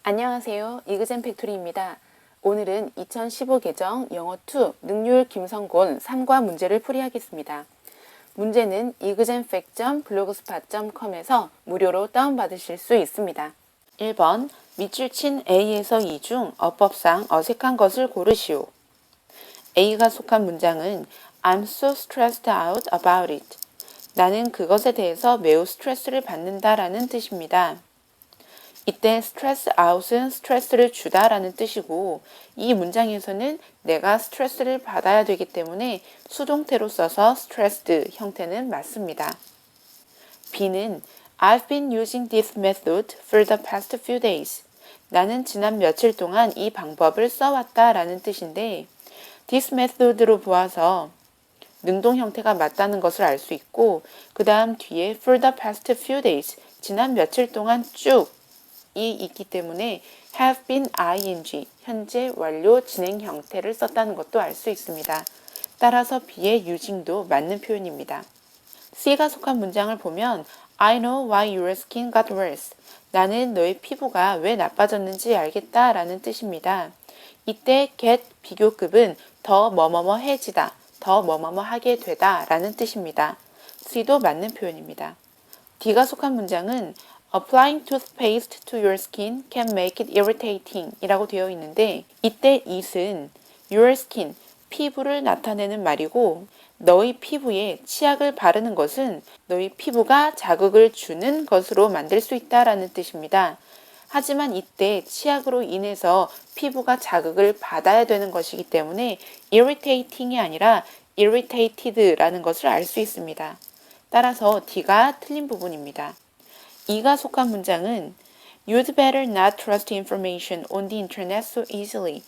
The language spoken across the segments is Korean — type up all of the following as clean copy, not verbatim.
안녕하세요. 이그젠 팩토리입니다. 오늘은 2015 개정 영어2 능률 김성곤 3과 문제를 풀이하겠습니다. 문제는 examfact.blogspot.com에서 무료로 다운받으실 수 있습니다. 1번 밑줄 친 A에서 E 중 어법상 어색한 것을 고르시오. A가 속한 문장은 I'm so stressed out about it. 나는 그것에 대해서 매우 스트레스를 받는다 라는 뜻입니다. 이때 stress out은 스트레스를 주다 라는 뜻이고 이 문장에서는 내가 스트레스를 받아야 되기 때문에 수동태로 써서 stressed 형태는 맞습니다. B는 I've been using this method for the past few days. 나는 지난 며칠 동안 이 방법을 써왔다 라는 뜻인데 this method로 보아서 능동 형태가 맞다는 것을 알 수 있고 그 다음 뒤에 for the past few days 지난 며칠 동안 쭉 이 있기 때문에 have been ing 현재 완료 진행 형태를 썼다는 것도 알 수 있습니다. 따라서 B의 using도 맞는 표현입니다. C가 속한 문장을 보면 I know why your skin got worse. 나는 너의 피부가 왜 나빠졌는지 알겠다 라는 뜻입니다. 이때 get 비교급은 더 뭐뭐뭐해지다, 더 뭐뭐뭐하게 되다 라는 뜻입니다. C도 맞는 표현입니다. D가 속한 문장은 Applying toothpaste to your skin can make it irritating 이라고 되어 있는데 이때 it은 your skin, 피부를 나타내는 말이고 너의 피부에 치약을 바르는 것은 너의 피부가 자극을 주는 것으로 만들 수 있다라는 뜻입니다. 하지만 이때 치약으로 인해서 피부가 자극을 받아야 되는 것이기 때문에 irritating이 아니라 irritated라는 것을 알 수 있습니다. 따라서 D가 틀린 부분입니다. E가 속한 문장은 You'd better not trust information on the internet so easily.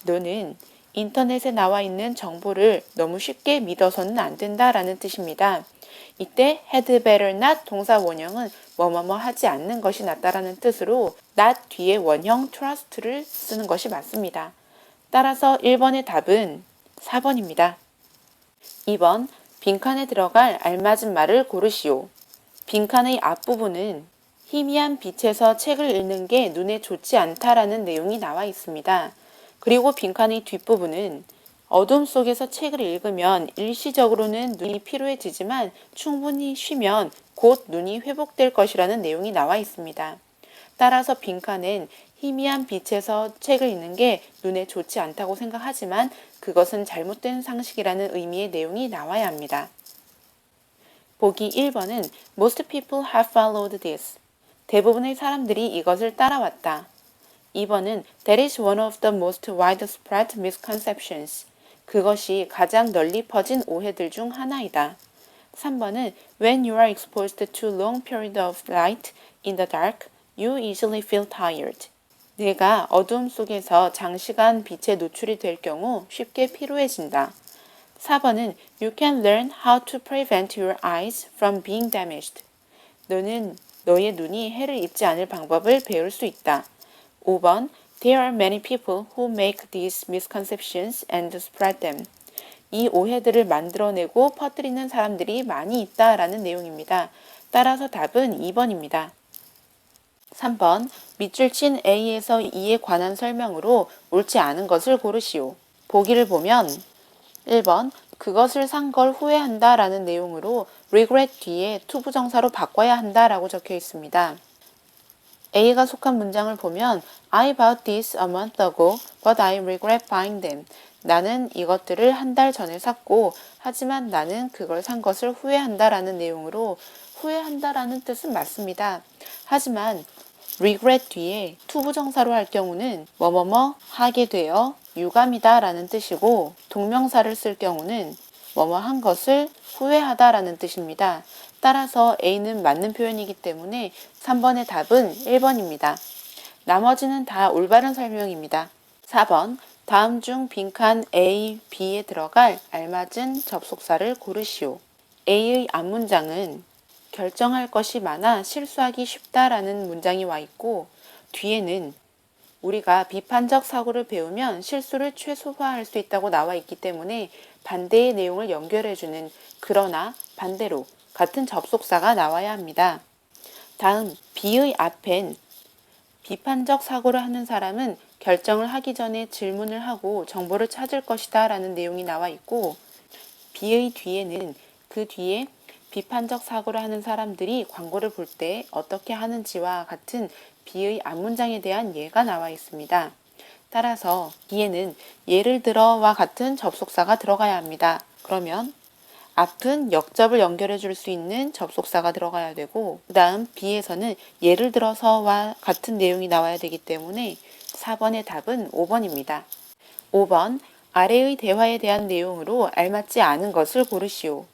너는 인터넷에 나와 있는 정보를 너무 쉽게 믿어서는 안 된다라는 뜻입니다. 이때 had better not 동사 원형은 뭐뭐뭐 하지 않는 것이 낫다라는 뜻으로 not 뒤에 원형 trust를 쓰는 것이 맞습니다. 따라서 1번의 답은 4번입니다. 2번 빈칸에 들어갈 알맞은 말을 고르시오. 빈칸의 앞부분은 희미한 빛에서 책을 읽는 게 눈에 좋지 않다라는 내용이 나와 있습니다. 그리고 빈칸의 뒷부분은 어둠 속에서 책을 읽으면 일시적으로는 눈이 피로해지지만 충분히 쉬면 곧 눈이 회복될 것이라는 내용이 나와 있습니다. 따라서 빈칸엔 희미한 빛에서 책을 읽는 게 눈에 좋지 않다고 생각하지만 그것은 잘못된 상식이라는 의미의 내용이 나와야 합니다. 보기 1번은 Most people have followed this. 대부분의 사람들이 이것을 따라왔다. 2번은 That is one of the most widespread misconceptions. 그것이 가장 널리 퍼진 오해들 중 하나이다. 3번은 When you are exposed to long period of light in the dark, you easily feel tired. 내가 어두움 속에서 장시간 빛에 노출이 될 경우 쉽게 피로해진다. 4번은 You can learn how to prevent your eyes from being damaged. 너는 너의 눈이 해를 입지 않을 방법을 배울 수 있다. 5번 There are many people who make these misconceptions and spread them. 이 오해들을 만들어내고 퍼뜨리는 사람들이 많이 있다라는 내용입니다. 따라서 답은 2번입니다. 3번 밑줄 친 A에서 E에 관한 설명으로 옳지 않은 것을 고르시오. 보기를 보면 1번 그것을 산 걸 후회한다 라는 내용으로 regret 뒤에 투부정사로 바꿔야 한다 라고 적혀 있습니다. A가 속한 문장을 보면 I bought this a month ago, but I regret buying them. 나는 이것들을 한 달 전에 샀고 하지만 나는 그걸 산 것을 후회한다 라는 내용으로 후회한다 라는 뜻은 맞습니다. 하지만 regret 뒤에 투부정사로 할 경우는 뭐뭐뭐 하게 되어 유감이다 라는 뜻이고 동명사를 쓸 경우는 뭐뭐 한 것을 후회하다 라는 뜻입니다. 따라서 A는 맞는 표현이기 때문에 3번의 답은 1번입니다. 나머지는 다 올바른 설명입니다. 4번 다음 중 빈칸 A, B에 들어갈 알맞은 접속사를 고르시오. A의 앞문장은 결정할 것이 많아 실수하기 쉽다라는 문장이 와 있고 뒤에는 우리가 비판적 사고를 배우면 실수를 최소화할 수 있다고 나와 있기 때문에 반대의 내용을 연결해주는 그러나 반대로 같은 접속사가 나와야 합니다. 다음 B의 앞엔 비판적 사고를 하는 사람은 결정을 하기 전에 질문을 하고 정보를 찾을 것이다 라는 내용이 나와 있고, B의 뒤에는 그 뒤에 비판적 사고를 하는 사람들이 광고를 볼 때 어떻게 하는지와 같은 B의 앞문장에 대한 예가 나와 있습니다. 따라서 B에는 예를 들어와 같은 접속사가 들어가야 합니다. 그러면 앞은 역접을 연결해 줄 수 있는 접속사가 들어가야 되고, 그 다음 B에서는 예를 들어서와 같은 내용이 나와야 되기 때문에 4번의 답은 5번입니다. 5번, 아래의 대화에 대한 내용으로 알맞지 않은 것을 고르시오.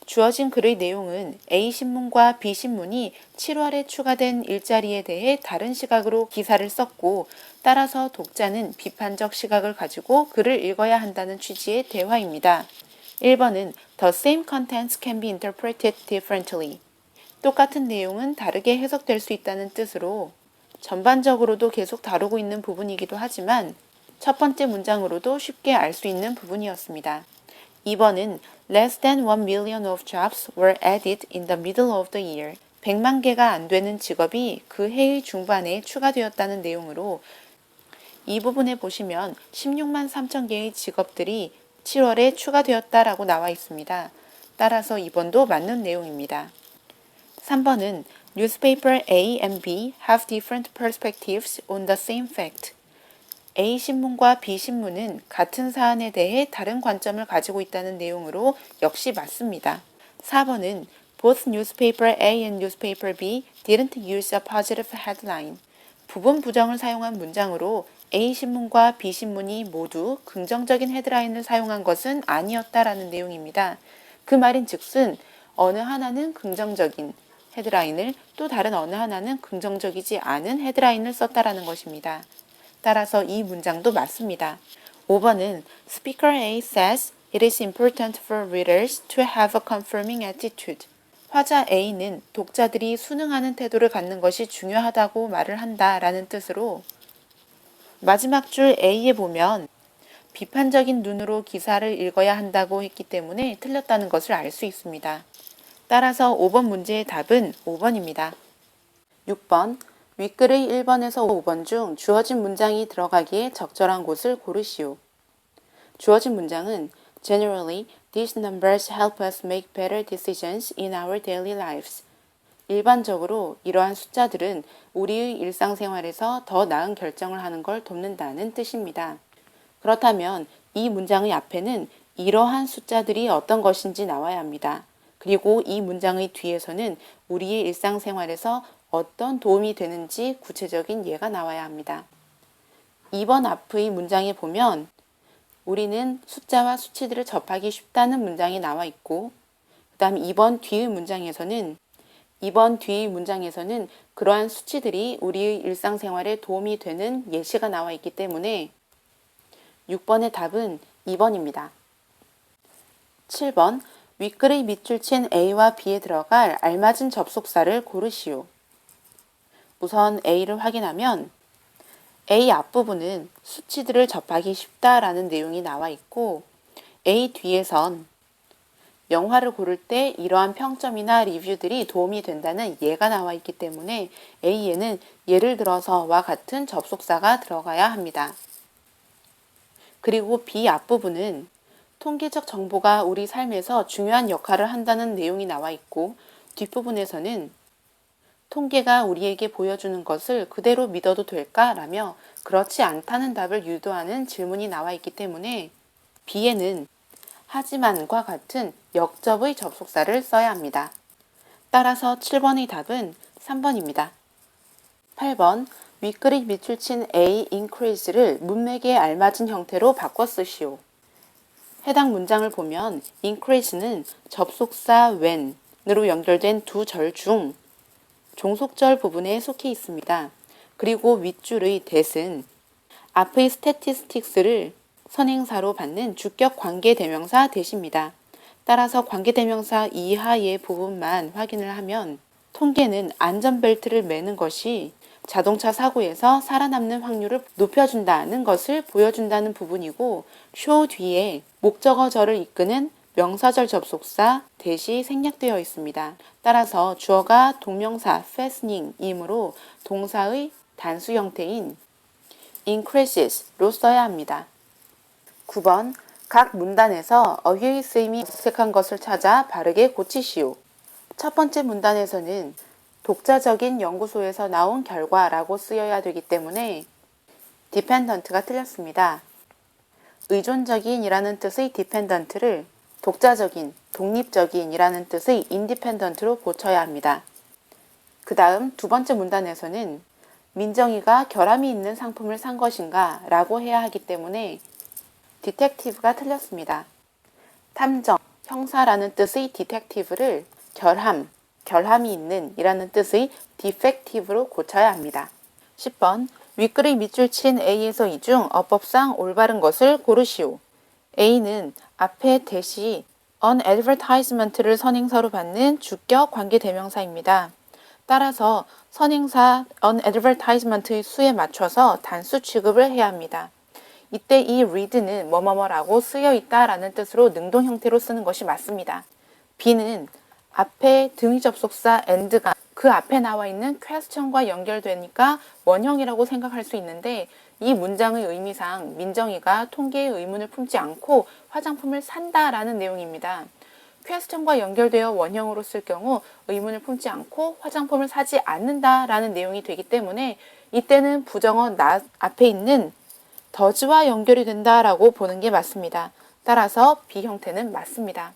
주어진 글의 내용은 A신문과 B신문이 7월에 추가된 일자리에 대해 다른 시각으로 기사를 썼고, 따라서 독자는 비판적 시각을 가지고 글을 읽어야 한다는 취지의 대화입니다. 1번은 The same contents can be interpreted differently. 똑같은 내용은 다르게 해석될 수 있다는 뜻으로 전반적으로도 계속 다루고 있는 부분이기도 하지만 첫 번째 문장으로도 쉽게 알 수 있는 부분이었습니다. 2번은 Less than 1 million of jobs were added in the middle of the year. 100만 개가 안 되는 직업이 그 해의 중반에 추가되었다는 내용으로 이 부분에 보시면 16만 3천 개의 직업들이 7월에 추가되었다라고 나와 있습니다. 따라서 2번도 맞는 내용입니다. 3번은 Newspaper A and B have different perspectives on the same fact. A신문과 B신문은 같은 사안에 대해 다른 관점을 가지고 있다는 내용으로 역시 맞습니다. 4번은 Both newspaper A and newspaper B didn't use a positive headline. 부분 부정을 사용한 문장으로 A신문과 B신문이 모두 긍정적인 헤드라인을 사용한 것은 아니었다라는 내용입니다. 그 말인 즉슨 어느 하나는 긍정적인 헤드라인을 또 다른 어느 하나는 긍정적이지 않은 헤드라인을 썼다라는 것입니다. 따라서 이 문장도 맞습니다. 5번은 Speaker A says it is important for readers to have a confirming attitude. 화자 A는 독자들이 순응하는 태도를 갖는 것이 중요하다고 말을 한다라는 뜻으로 마지막 줄 A에 보면 비판적인 눈으로 기사를 읽어야 한다고 했기 때문에 틀렸다는 것을 알 수 있습니다. 따라서 5번 문제의 답은 5번입니다. 6번, 윗글의 1번에서 5번 중 주어진 문장이 들어가기에 적절한 곳을 고르시오. 주어진 문장은 Generally, these numbers help us make better decisions in our daily lives. 일반적으로 이러한 숫자들은 우리의 일상생활에서 더 나은 결정을 하는 걸 돕는다는 뜻입니다. 그렇다면 이 문장의 앞에는 이러한 숫자들이 어떤 것인지 나와야 합니다. 그리고 이 문장의 뒤에서는 우리의 일상생활에서 어떤 도움이 되는지 구체적인 예가 나와야 합니다. 2번 앞의 문장에 보면 우리는 숫자와 수치들을 접하기 쉽다는 문장이 나와 있고, 그 다음 2번 뒤의 문장에서는 그러한 수치들이 우리의 일상생활에 도움이 되는 예시가 나와 있기 때문에 6번의 답은 2번입니다. 7번, 윗글의 밑줄 친 A와 B에 들어갈 알맞은 접속사를 고르시오. 우선 A를 확인하면 A 앞부분은 수치들을 접하기 쉽다라는 내용이 나와 있고, A 뒤에선 영화를 고를 때 이러한 평점이나 리뷰들이 도움이 된다는 예가 나와 있기 때문에 A에는 예를 들어서와 같은 접속사가 들어가야 합니다. 그리고 B 앞부분은 통계적 정보가 우리 삶에서 중요한 역할을 한다는 내용이 나와 있고, 뒷부분에서는 통계가 우리에게 보여주는 것을 그대로 믿어도 될까라며 그렇지 않다는 답을 유도하는 질문이 나와 있기 때문에 B에는 하지만과 같은 역접의 접속사를 써야 합니다. 따라서 7번의 답은 3번입니다. 8번, 윗글의 밑줄 친 A increase를 문맥에 알맞은 형태로 바꿔 쓰시오. 해당 문장을 보면 increase는 접속사 when으로 연결된 두 절 중 종속절 부분에 속해 있습니다. 그리고 윗줄의 that은 앞의 statistics를 선행사로 받는 주격 관계대명사 that입니다. 따라서 관계대명사 이하의 부분만 확인을 하면 통계는 안전벨트를 매는 것이 자동차 사고에서 살아남는 확률을 높여준다는 것을 보여준다는 부분이고, show 뒤에 목적어절을 이끄는 명사절 접속사 that이 생략되어 있습니다. 따라서 주어가 동명사 fastening이므로 동사의 단수 형태인 increases로 써야 합니다. 9번 각 문단에서 어휘의 쓰임이 어색한 것을 찾아 바르게 고치시오. 첫 번째 문단에서는 독자적인 연구소에서 나온 결과라고 쓰여야 되기 때문에 dependent가 틀렸습니다. 의존적인 이라는 뜻의 dependent를 독자적인, 독립적인 이라는 뜻의 independent로 고쳐야 합니다. 그 다음 두 번째 문단에서는 민정이가 결함이 있는 상품을 산 것인가 라고 해야 하기 때문에 detective가 틀렸습니다. 탐정, 형사라는 뜻의 detective를 결함이 있는 이라는 뜻의 defective로 고쳐야 합니다. 10번 윗글의 밑줄 친 A에서 이 중 어법상 올바른 것을 고르시오. A는 앞에 대시 on advertisement를 선행사로 받는 주격 관계대명사입니다. 따라서 선행사 on advertisement의 수에 맞춰서 단수 취급을 해야 합니다. 이때 이 read는 뭐뭐뭐라고 쓰여 있다라는 뜻으로 능동 형태로 쓰는 것이 맞습니다. B는 앞에 등위 접속사 and가 그 앞에 나와 있는 question과 연결되니까 원형이라고 생각할 수 있는데 이 문장의 의미상 민정이가 통계의 의문을 품지 않고 화장품을 산다라는 내용입니다. question과 연결되어 원형으로 쓸 경우 의문을 품지 않고 화장품을 사지 않는다라는 내용이 되기 때문에 이때는 부정어 not 앞에 있는 does와 연결이 된다라고 보는 게 맞습니다. 따라서 B 형태는 맞습니다.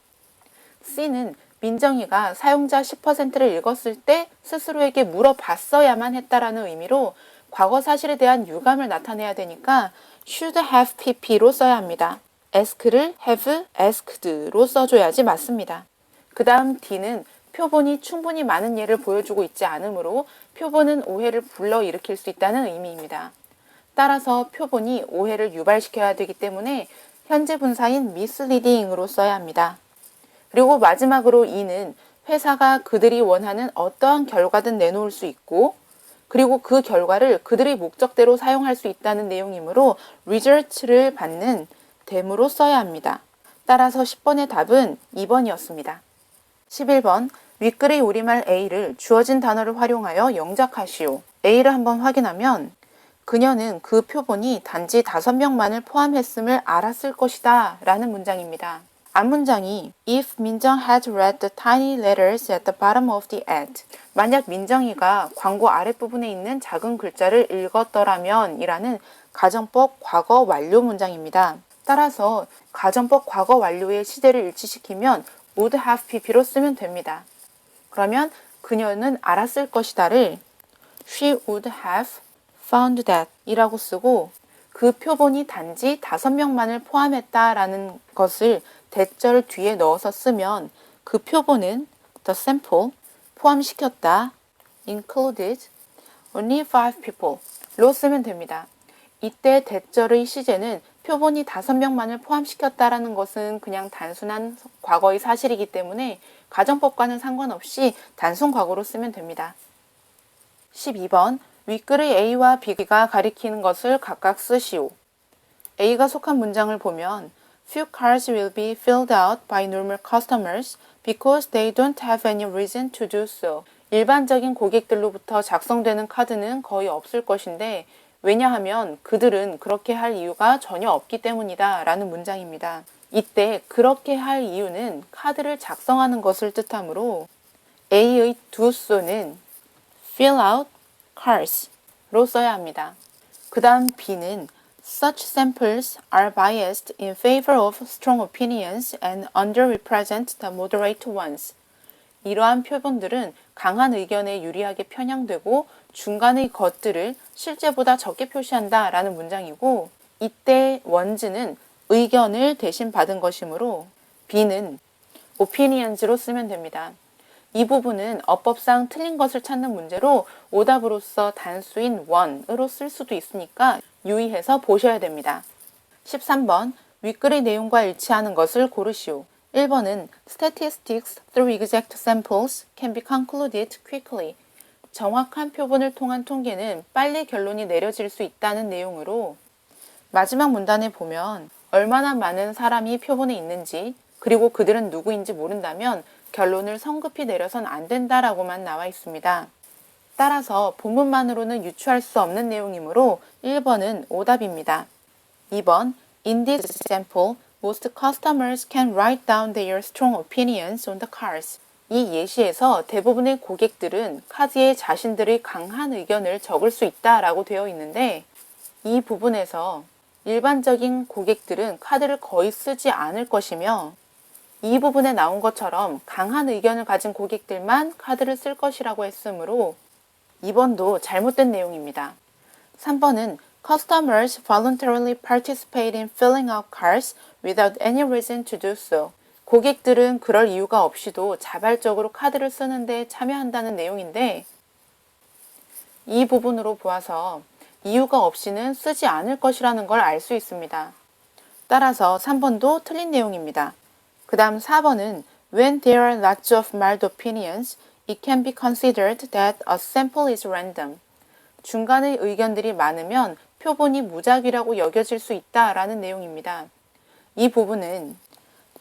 C는 민정이가 사용자 10%를 읽었을 때 스스로에게 물어봤어야만 했다라는 의미로 과거 사실에 대한 유감을 나타내야 되니까 should have pp로 써야 합니다. ask를 have asked로 써줘야지 맞습니다. 그 다음 D는 표본이 충분히 많은 예를 보여주고 있지 않으므로 표본은 오해를 불러일으킬 수 있다는 의미입니다. 따라서 표본이 오해를 유발시켜야 되기 때문에 현재 분사인 misleading으로 써야 합니다. 그리고 마지막으로 E는 회사가 그들이 원하는 어떠한 결과든 내놓을 수 있고 그리고 그 결과를 그들의 목적대로 사용할 수 있다는 내용이므로 result를 받는 댐으로 써야 합니다. 따라서 10번의 답은 2번이었습니다. 11번 윗글의 우리말 A를 주어진 단어를 활용하여 영작하시오. A를 한번 확인하면 그녀는 그 표본이 단지 5명만을 포함했음을 알았을 것이다 라는 문장입니다. 앞문장이 If 민정 had read the tiny letters at the bottom of the ad 만약 민정이가 광고 아랫부분에 있는 작은 글자를 읽었더라면 이라는 가정법 과거 완료 문장입니다. 따라서 가정법 과거 완료의 시제를 일치시키면 would have pp로 쓰면 됩니다. 그러면 그녀는 알았을 것이다를 she would have found that 이라고 쓰고 그 표본이 단지 5명만을 포함했다라는 것을 대절 뒤에 넣어서 쓰면 그 표본은 the sample 포함시켰다 included only 5 people로 쓰면 됩니다. 이때 대절의 시제는 표본이 5명만을 포함시켰다라는 것은 그냥 단순한 과거의 사실이기 때문에 가정법과는 상관없이 단순 과거로 쓰면 됩니다. 12번 윗글의 A와 B가 가리키는 것을 각각 쓰시오. A가 속한 문장을 보면 Few cards will be filled out by normal customers because they don't have any reason to do so. 일반적인 고객들로부터 작성되는 카드는 거의 없을 것인데 왜냐하면 그들은 그렇게 할 이유가 전혀 없기 때문이다 라는 문장입니다. 이때 그렇게 할 이유는 카드를 작성하는 것을 뜻하므로 A의 do so는 fill out cars로 써야 합니다. 그 다음 B는 Such samples are biased in favor of strong opinions and underrepresent the moderate ones. 이러한 표본들은 강한 의견에 유리하게 편향되고 중간의 것들을 실제보다 적게 표시한다 라는 문장이고 이때 원즈는 의견을 대신 받은 것이므로 B는 opinions로 쓰면 됩니다. 이 부분은 어법상 틀린 것을 찾는 문제로 오답으로서 단수인 one으로 쓸 수도 있으니까 유의해서 보셔야 됩니다. 13번 윗글의 내용과 일치하는 것을 고르시오. 1번은 Statistics through exact samples can be concluded quickly. 정확한 표본을 통한 통계는 빨리 결론이 내려질 수 있다는 내용으로 마지막 문단에 보면 얼마나 많은 사람이 표본에 있는지 그리고 그들은 누구인지 모른다면 결론을 성급히 내려선 안 된다라고만 나와 있습니다. 따라서 본문만으로는 유추할 수 없는 내용이므로 1번은 오답입니다. 2번 In this example, most customers can write down their strong opinions on the cards. 이 예시에서 대부분의 고객들은 카드에 자신들의 강한 의견을 적을 수 있다라고 되어 있는데 이 부분에서 일반적인 고객들은 카드를 거의 쓰지 않을 것이며 이 부분에 나온 것처럼 강한 의견을 가진 고객들만 카드를 쓸 것이라고 했으므로 2번도 잘못된 내용입니다. 3번은 Customers voluntarily participate in filling out cards without any reason to do so. 고객들은 그럴 이유가 없이도 자발적으로 카드를 쓰는데 참여한다는 내용인데 이 부분으로 보아서 이유가 없이는 쓰지 않을 것이라는 걸 알 수 있습니다. 따라서 3번도 틀린 내용입니다. 그 다음 4번은 When there are lots of mild opinions, it can be considered that a sample is random. 중간의 의견들이 많으면 표본이 무작위라고 여겨질 수 있다라는 내용입니다. 이 부분은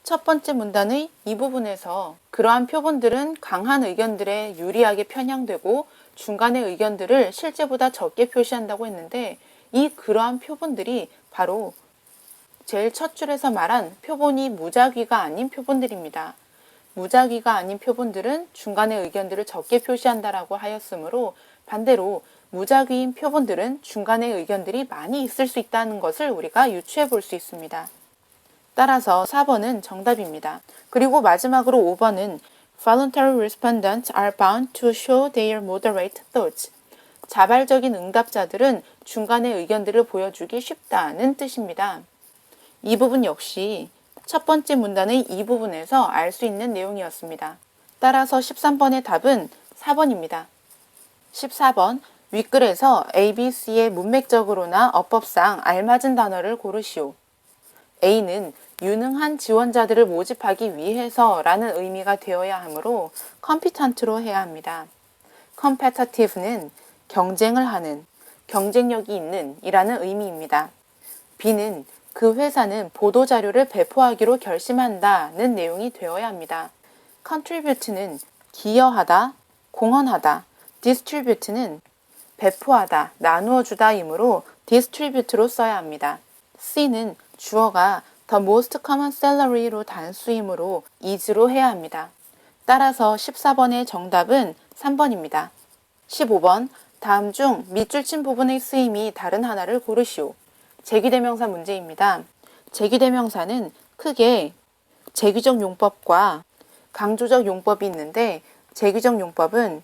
첫 번째 문단의 이 부분에서 그러한 표본들은 강한 의견들에 유리하게 편향되고 중간의 의견들을 실제보다 적게 표시한다고 했는데 이 그러한 표본들이 바로 제일 첫 줄에서 말한 표본이 무작위가 아닌 표본들입니다. 무작위가 아닌 표본들은 중간의 의견들을 적게 표시한다라고 하였으므로 반대로 무작위인 표본들은 중간의 의견들이 많이 있을 수 있다는 것을 우리가 유추해 볼 수 있습니다. 따라서 4번은 정답입니다. 그리고 마지막으로 5번은 Voluntary respondents are bound to show their moderate thoughts. 자발적인 응답자들은 중간의 의견들을 보여주기 쉽다는 뜻입니다. 이 부분 역시 첫 번째 문단의 이 부분에서 알 수 있는 내용이었습니다. 따라서 13번의 답은 4번입니다. 14번 윗글에서 ABC의 문맥적으로나 어법상 알맞은 단어를 고르시오. A는 유능한 지원자들을 모집하기 위해서라는 의미가 되어야 하므로 competent로 해야 합니다. competitive는 경쟁을 하는, 경쟁력이 있는 이라는 의미입니다. B는 그 회사는 보도자료를 배포하기로 결심한다는 내용이 되어야 합니다. contribute는 기여하다, 공헌하다, distribute는 배포하다, 나누어주다 이므로 distribute로 써야 합니다. C는 주어가 the most common salary로 단수이므로 is로 해야 합니다. 따라서 14번의 정답은 3번입니다. 15번 다음 중 밑줄 친 부분의 쓰임이 다른 하나를 고르시오. 제기대명사 문제입니다. 제기대명사는 크게 제기적 용법과 강조적 용법이 있는데 제기적 용법은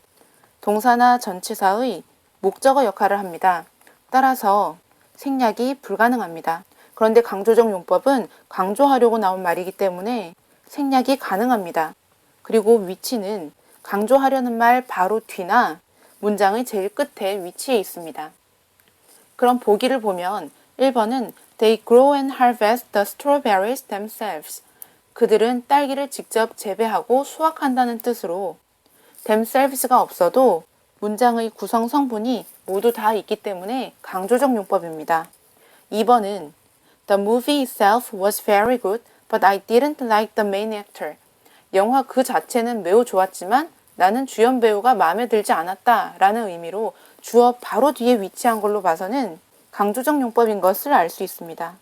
동사나 전치사의 목적어 역할을 합니다. 따라서 생략이 불가능합니다. 그런데 강조적 용법은 강조하려고 나온 말이기 때문에 생략이 가능합니다. 그리고 위치는 강조하려는 말 바로 뒤나 문장의 제일 끝에 위치해 있습니다. 그럼 보기를 보면 1번은 They grow and harvest the strawberries themselves. 그들은 딸기를 직접 재배하고 수확한다는 뜻으로 themselves가 없어도 문장의 구성 성분이 모두 다 있기 때문에 강조적 용법입니다. 2번은 The movie itself was very good, but I didn't like the main actor. 영화 그 자체는 매우 좋았지만 나는 주연 배우가 마음에 들지 않았다 라는 의미로 주어 바로 뒤에 위치한 걸로 봐서는 강조적 용법인 것을 알 수 있습니다.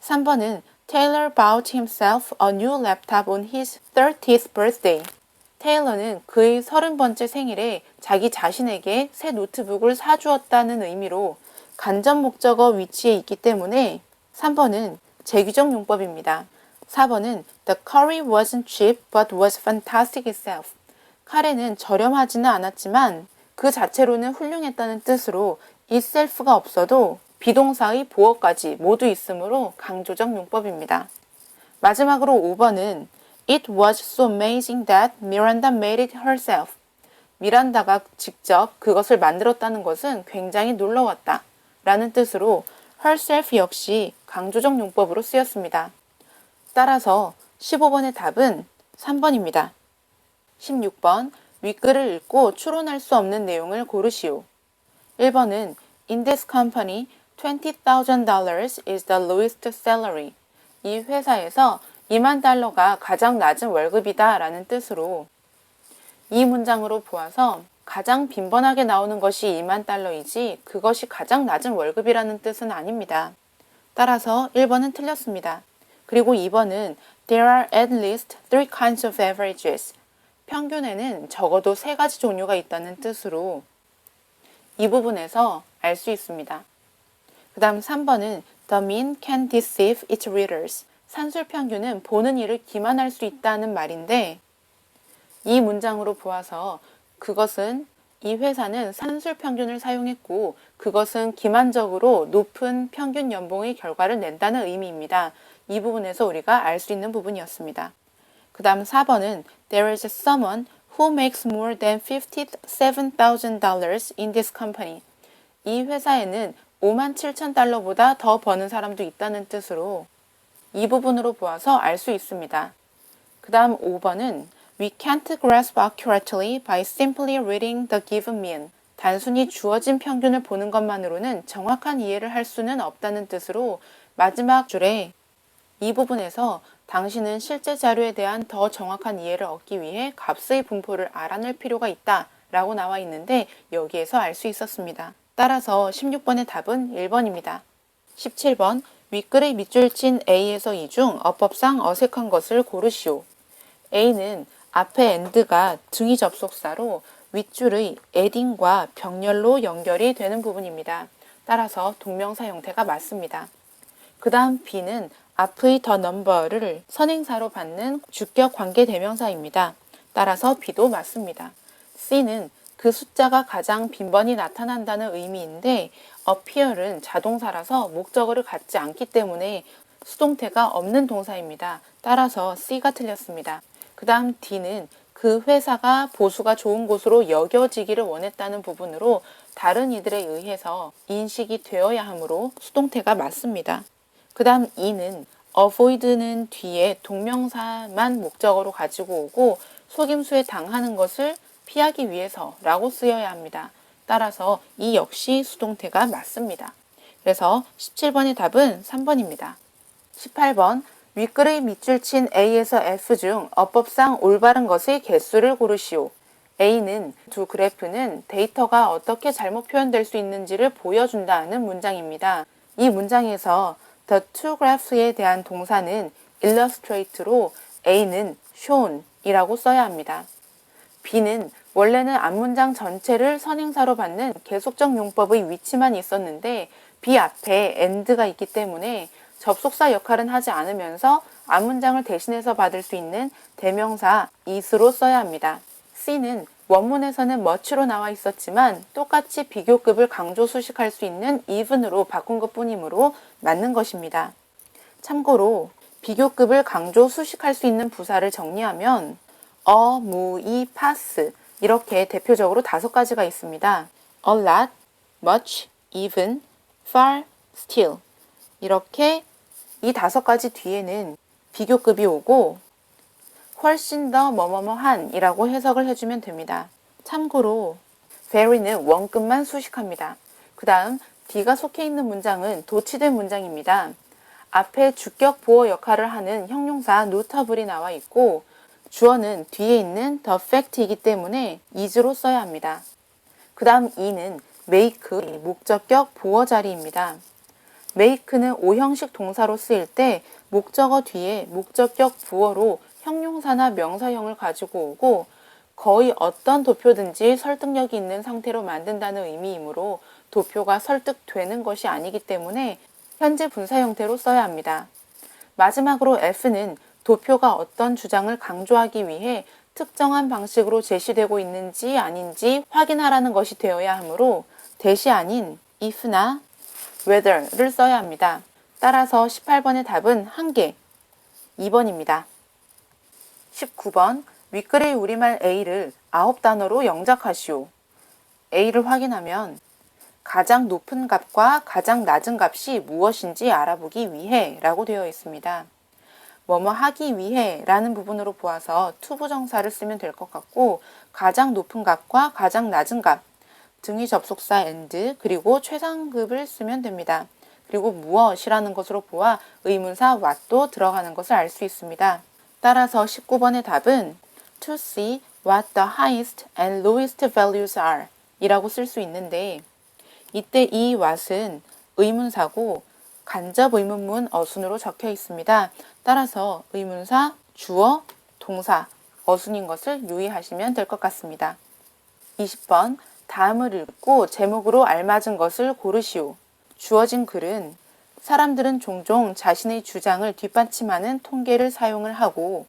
3번은 Taylor bought himself a new laptop on his 30th birthday. 테일러는 그의 30번째 생일에 자기 자신에게 새 노트북을 사주었다는 의미로 간접 목적어 위치에 있기 때문에 3번은 제기적 용법입니다. 4번은 The curry wasn't cheap but was fantastic itself. 카레는 저렴하지는 않았지만 그 자체로는 훌륭했다는 뜻으로 itself가 없어도 비동사의 보어까지 모두 있으므로 강조적 용법입니다. 마지막으로 5번은 It was so amazing that Miranda made it herself. 미란다가 직접 그것을 만들었다는 것은 굉장히 놀라웠다 라는 뜻으로 herself 역시 강조적 용법으로 쓰였습니다. 따라서 15번의 답은 3번입니다. 16번 윗글을 읽고 추론할 수 없는 내용을 고르시오. 1번은 In this company, $20,000 is the lowest salary. 이 회사에서 2만 달러가 가장 낮은 월급이다 라는 뜻으로 이 문장으로 보아서 가장 빈번하게 나오는 것이 2만 달러이지 그것이 가장 낮은 월급이라는 뜻은 아닙니다. 따라서 1번은 틀렸습니다. 그리고 2번은 There are at least three kinds of averages. 평균에는 적어도 3가지 종류가 있다는 뜻으로 이 부분에서 알 수 있습니다. 그 다음 3번은 The mean can deceive its readers. 산술 평균은 보는 이를 기만할 수 있다는 말인데 이 문장으로 보아서 그것은 이 회사는 산술 평균을 사용했고 그것은 기만적으로 높은 평균 연봉의 결과를 낸다는 의미입니다. 이 부분에서 우리가 알 수 있는 부분이었습니다. 그 다음 4번은 There is someone who makes more than $57,000 in this company. 이 회사에는 57,000달러보다 더 버는 사람도 있다는 뜻으로 이 부분으로 보아서 알 수 있습니다. 그 다음 5번은 We can't grasp accurately by simply reading the given mean. 단순히 주어진 평균을 보는 것만으로는 정확한 이해를 할 수는 없다는 뜻으로 마지막 줄에 이 부분에서 당신은 실제 자료에 대한 더 정확한 이해를 얻기 위해 값의 분포를 알아낼 필요가 있다 라고 나와 있는데 여기에서 알 수 있었습니다. 따라서 16번의 답은 1번입니다. 17번 윗글의 밑줄 친 A에서 E 중 어법상 어색한 것을 고르시오. A는 앞에 and가 등위 접속사로 윗줄의 adding과 병렬로 연결이 되는 부분입니다. 따라서 동명사 형태가 맞습니다. 그 다음 B는 앞의 the number를 선행사로 받는 주격 관계 대명사입니다. 따라서 B도 맞습니다. C는 그 숫자가 가장 빈번히 나타난다는 의미인데 appear은 자동사라서 목적어를 갖지 않기 때문에 수동태가 없는 동사입니다. 따라서 C가 틀렸습니다. 그 다음 D는 그 회사가 보수가 좋은 곳으로 여겨지기를 원했다는 부분으로 다른 이들에 의해서 인식이 되어야 하므로 수동태가 맞습니다. 그 다음 E는 avoid는 뒤에 동명사만 목적어로 가지고 오고 속임수에 당하는 것을 피하기 위해서라고 쓰여야 합니다. 따라서 이 역시 수동태가 맞습니다. 그래서 17번의 답은 3번입니다. 18번 윗글의 밑줄 친 A에서 F 중 어법상 올바른 것의 개수를 고르시오. A는 두 그래프는 데이터가 어떻게 잘못 표현될 수 있는지를 보여준다는 문장입니다. 이 문장에서 the two graphs에 대한 동사는 illustrate로 A는 shown 이라고 써야 합니다. B는 원래는 앞문장 전체를 선행사로 받는 계속적 용법의 위치만 있었는데 B 앞에 and가 있기 때문에 접속사 역할은 하지 않으면서 앞문장을 대신해서 받을 수 있는 대명사 is로 써야 합니다. C는 원문에서는 much로 나와 있었지만 똑같이 비교급을 강조 수식할 수 있는 even으로 바꾼 것뿐이므로 맞는 것입니다. 참고로 비교급을 강조 수식할 수 있는 부사를 정리하면 무, 이, pass 이렇게 대표적으로 5가지가 있습니다. a lot, much, even, far, still 이렇게 이 5가지 뒤에는 비교급이 오고 훨씬 더 뭐뭐뭐한 이라고 해석을 해주면 됩니다. 참고로 very는 원급만 수식합니다. 그 다음 D가 속해 있는 문장은 도치된 문장입니다. 앞에 주격 보어 역할을 하는 형용사 notable이 나와 있고 주어는 뒤에 있는 the fact이기 때문에 is로 써야 합니다. 그 다음 E는 make, 목적격 보어 자리입니다. make는 오형식 동사로 쓰일 때 목적어 뒤에 목적격 부어로 형용사나 명사형을 가지고 오고 거의 어떤 도표든지 설득력이 있는 상태로 만든다는 의미이므로 도표가 설득되는 것이 아니기 때문에 현재 분사 형태로 써야 합니다. 마지막으로 F는 도표가 어떤 주장을 강조하기 위해 특정한 방식으로 제시되고 있는지 아닌지 확인하라는 것이 되어야 하므로 대시 아닌 if나 whether를 써야 합니다. 따라서 18번의 답은 1개, 2번입니다. 19번 윗글의 우리말 A를 9단어로 영작하시오. A를 확인하면 가장 높은 값과 가장 낮은 값이 무엇인지 알아보기 위해 라고 되어 있습니다. 뭐뭐 하기 위해 라는 부분으로 보아서 투부정사를 쓰면 될 것 같고 가장 높은 값과 가장 낮은 값 등위 접속사 and 그리고 최상급을 쓰면 됩니다. 그리고 무엇이라는 것으로 보아 의문사 what도 들어가는 것을 알 수 있습니다. 따라서 19번의 답은 to see what the highest and lowest values are 이라고 쓸 수 있는데 이때 이 what은 의문사고 간접 의문문 어순으로 적혀 있습니다. 따라서 의문사, 주어, 동사, 어순인 것을 유의하시면 될 것 같습니다. 20번 다음을 읽고 제목으로 알맞은 것을 고르시오. 주어진 글은 사람들은 종종 자신의 주장을 뒷받침하는 통계를 사용을 하고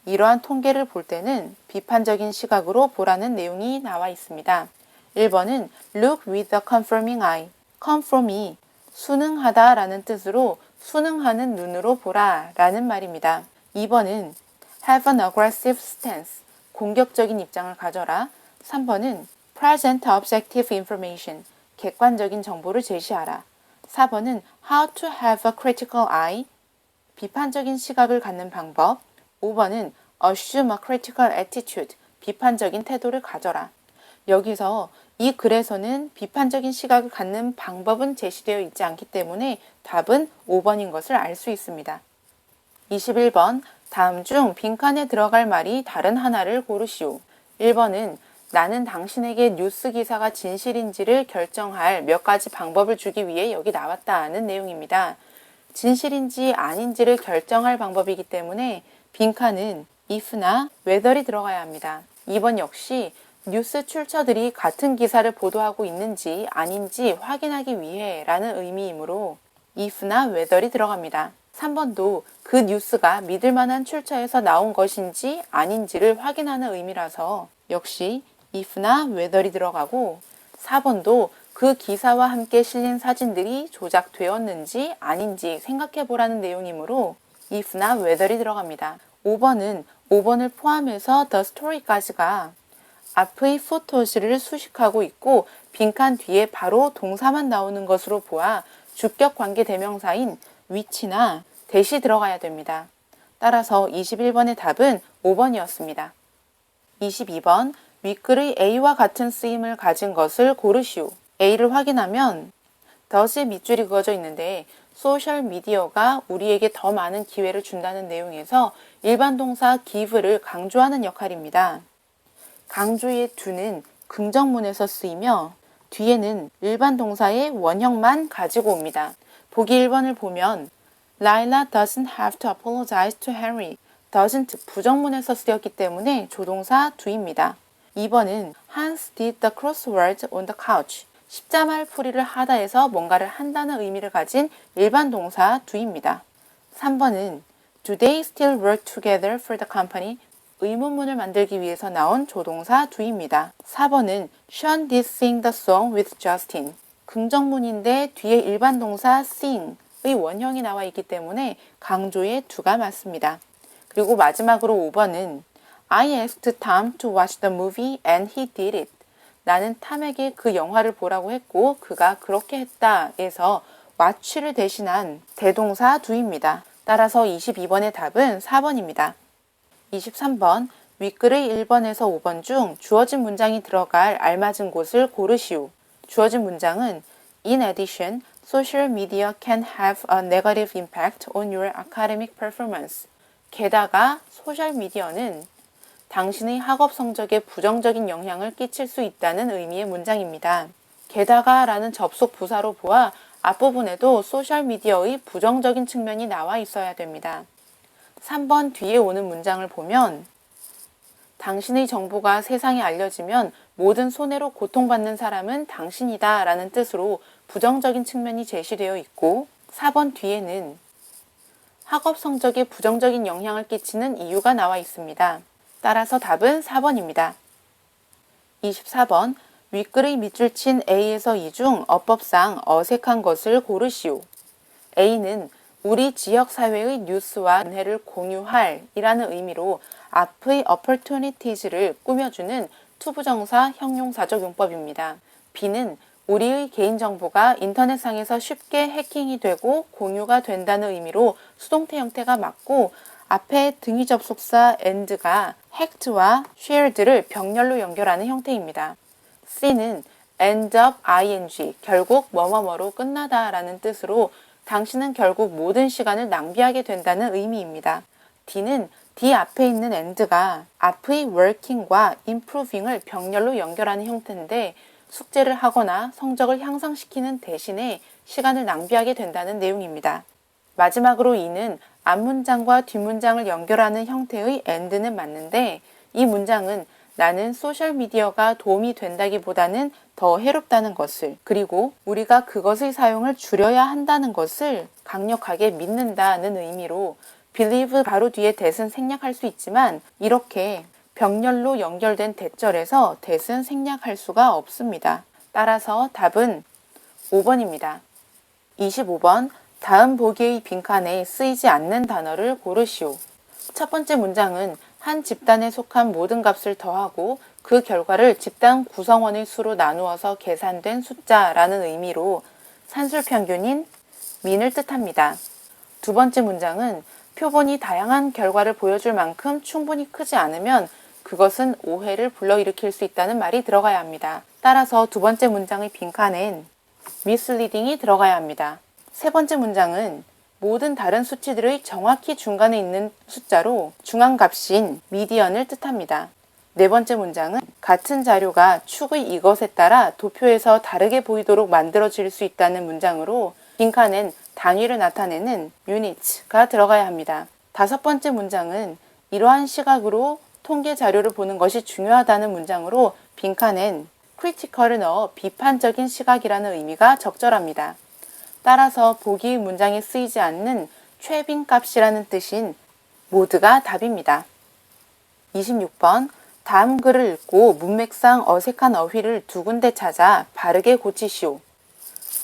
이러한 통계를 볼 때는 비판적인 시각으로 보라는 내용이 나와 있습니다. 1번은 look with a confirming eye. confirm이 순응하다 라는 뜻으로 순응하는 눈으로 보라 라는 말입니다. 2번은 have an aggressive stance. 공격적인 입장을 가져라. 3번은 present objective information. 객관적인 정보를 제시하라. 4번은 how to have a critical eye. 비판적인 시각을 갖는 방법. 5번은 assume a critical attitude. 비판적인 태도를 가져라. 여기서 이 글에서는 비판적인 시각을 갖는 방법은 제시되어 있지 않기 때문에 답은 5번인 것을 알 수 있습니다. 21번 다음 중 빈칸에 들어갈 말이 다른 하나를 고르시오. 1번은 나는 당신에게 뉴스 기사가 진실인지를 결정할 몇 가지 방법을 주기 위해 여기 나왔다는 내용입니다. 진실인지 아닌지를 결정할 방법이기 때문에 빈칸은 if나 whether이 들어가야 합니다. 2번 역시 뉴스 출처들이 같은 기사를 보도하고 있는지 아닌지 확인하기 위해 라는 의미이므로 if나 whether이 들어갑니다. 3번도 그 뉴스가 믿을 만한 출처에서 나온 것인지 아닌지를 확인하는 의미라서 역시 if나 whether이 들어가고 4번도 그 기사와 함께 실린 사진들이 조작되었는지 아닌지 생각해 보라는 내용이므로 if나 whether이 들어갑니다. 5번은 5번을 포함해서 the story까지가 앞의 photos를 수식하고 있고 빈칸 뒤에 바로 동사만 나오는 것으로 보아 주격 관계 대명사인 which나 that이 들어가야 됩니다. 따라서 21번의 답은 5번이었습니다. 22번 윗글의 A와 같은 쓰임을 가진 것을 고르시오. A를 확인하면 does의 밑줄이 그어져 있는데 소셜미디어가 우리에게 더 많은 기회를 준다는 내용에서 일반 동사 give를 강조하는 역할입니다. 강조의 do는 긍정문에서 쓰이며 뒤에는 일반 동사의 원형만 가지고 옵니다. 보기 1번을 보면 Lila doesn't have to apologize to Henry. doesn't 부정문에서 쓰였기 때문에 조동사 do입니다. 2번은 Hans did the crossword on the couch. 십자말 풀이를 하다 해서 뭔가를 한다는 의미를 가진 일반 동사 do입니다. 3번은 Do they still work together for the company? 의문문을 만들기 위해서 나온 조동사 do입니다. 4번은 Sean did sing the song with Justin. 긍정문인데 뒤에 일반 동사 sing의 원형이 나와 있기 때문에 강조의 do가 맞습니다. 그리고 마지막으로 5번은 I asked Tom to watch the movie and he did it. 나는 탐에게 그 영화를 보라고 했고 그가 그렇게 했다 에서 watch를 대신한 대동사 do입니다. 따라서 22번의 답은 4번입니다. 23번 윗글의 1번에서 5번 중 주어진 문장이 들어갈 알맞은 곳을 고르시오. 주어진 문장은 In addition, social media can have a negative impact on your academic performance. 게다가 소셜미디어는 당신의 학업 성적에 부정적인 영향을 끼칠 수 있다는 의미의 문장입니다. 게다가 라는 접속 부사로 보아 앞부분에도 소셜미디어의 부정적인 측면이 나와 있어야 됩니다. 3번 뒤에 오는 문장을 보면 당신의 정보가 세상에 알려지면 모든 손해로 고통받는 사람은 당신이다 라는 뜻으로 부정적인 측면이 제시되어 있고 4번 뒤에는 학업 성적에 부정적인 영향을 끼치는 이유가 나와 있습니다. 따라서 답은 4번입니다. 24번 윗글의 밑줄 친 A에서 이 중 어법상 어색한 것을 고르시오. A는 우리 지역사회의 뉴스와 은혜를 공유할 이라는 의미로 앞의 opportunities를 꾸며주는 투부정사 형용사적 용법입니다. B는 우리의 개인정보가 인터넷상에서 쉽게 해킹이 되고 공유가 된다는 의미로 수동태 형태가 맞고 앞에 등위 접속사 and가 hacked와 shared를 병렬로 연결하는 형태입니다. C는 end up ing, 결국 뭐뭐뭐로 끝나다 라는 뜻으로 당신은 결국 모든 시간을 낭비하게 된다는 의미입니다. D는 D 앞에 있는 and가 앞의 working과 improving을 병렬로 연결하는 형태인데 숙제를 하거나 성적을 향상시키는 대신에 시간을 낭비하게 된다는 내용입니다. 마지막으로 이는 앞문장과 뒷문장을 연결하는 형태의 and는 맞는데 이 문장은 나는 소셜미디어가 도움이 된다기보다는 더 해롭다는 것을, 그리고 우리가 그것의 사용을 줄여야 한다는 것을 강력하게 믿는다는 의미로 believe 바로 뒤에 that은 생략할 수 있지만 이렇게 병렬로 연결된 대절에서 that은 생략할 수가 없습니다. 따라서 답은 5번입니다. 25번 다음 보기의 빈칸에 쓰이지 않는 단어를 고르시오. 첫 번째 문장은 한 집단에 속한 모든 값을 더하고 그 결과를 집단 구성원의 수로 나누어서 계산된 숫자라는 의미로 산술평균인 민을 뜻합니다. 두 번째 문장은 표본이 다양한 결과를 보여줄 만큼 충분히 크지 않으면 그것은 오해를 불러일으킬 수 있다는 말이 들어가야 합니다. 따라서 두 번째 문장의 빈칸엔 misleading이 들어가야 합니다. 세 번째 문장은 모든 다른 수치들의 정확히 중간에 있는 숫자로 중앙값인 미디언을 뜻합니다. 네 번째 문장은 같은 자료가 축의 이것에 따라 도표에서 다르게 보이도록 만들어질 수 있다는 문장으로 빈칸엔 단위를 나타내는 units가 들어가야 합니다. 다섯 번째 문장은 이러한 시각으로 통계 자료를 보는 것이 중요하다는 문장으로 빈칸엔 critical을 넣어 비판적인 시각이라는 의미가 적절합니다. 따라서 보기의 문장에 쓰이지 않는 최빈값이라는 뜻인 모두가 답입니다. 26번 다음 글을 읽고 문맥상 어색한 어휘를 두 군데 찾아 바르게 고치시오.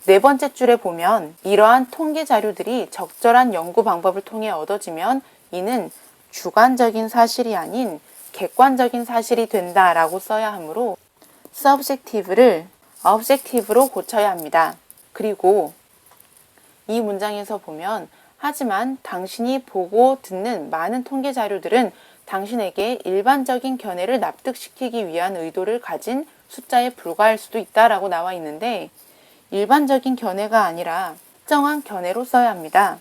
네 번째 줄에 보면 이러한 통계 자료들이 적절한 연구 방법을 통해 얻어지면 이는 주관적인 사실이 아닌 객관적인 사실이 된다라고 써야 하므로 subjective를 objective로 고쳐야 합니다. 그리고 이 문장에서 보면 하지만 당신이 보고 듣는 많은 통계 자료들은 당신에게 일반적인 견해를 납득시키기 위한 의도를 가진 숫자에 불과할 수도 있다라고 나와 있는데 일반적인 견해가 아니라 특정한 견해로 써야 합니다.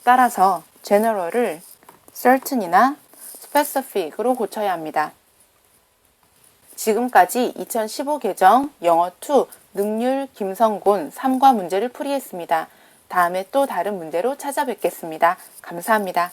따라서 general을 certain이나 specific으로 고쳐야 합니다. 지금까지 2015 개정 영어2 능률 김성곤 3과 문제를 풀이했습니다. 다음에 또 다른 문제로 찾아뵙겠습니다. 감사합니다.